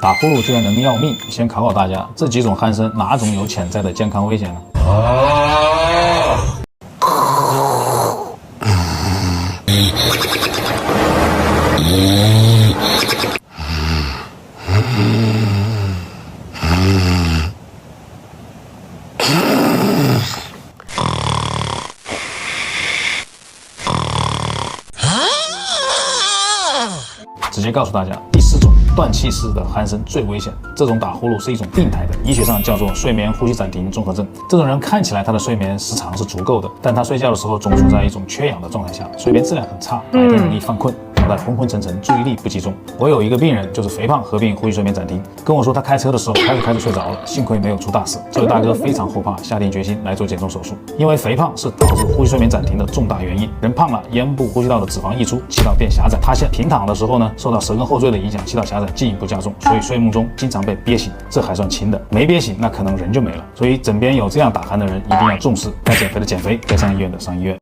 打呼噜居然能要命，先考考大家，这几种鼾声哪种有潜在的健康危险呢？直接告诉大家，第4种断气式的鼾声最危险。这种打呼噜是一种病态的，医学上叫做睡眠呼吸暂停综合症。这种人看起来他的睡眠时长是足够的，但他睡觉的时候总处在一种缺氧的状态下，睡眠质量很差，白天容易犯困，脑袋昏昏沉沉，注意力不集中。我有一个病人就是肥胖合并呼吸睡眠暂停，跟我说他开车的时候开着睡着了，幸亏没有出大事。这位大哥非常后怕，下定决心来做减重手术，因为肥胖是导致呼吸睡眠暂停的重大原因。人胖了，咽部呼吸道的脂肪溢出，气道变狭窄，塌陷。平躺的时候呢，受到舌根后坠的影响，气道狭窄进一步加重，所以睡梦中经常被憋醒，这还算轻的，没憋醒那可能人就没了。所以枕边有这样打鼾的人一定要重视，该减肥的减肥，该上医院的上医院。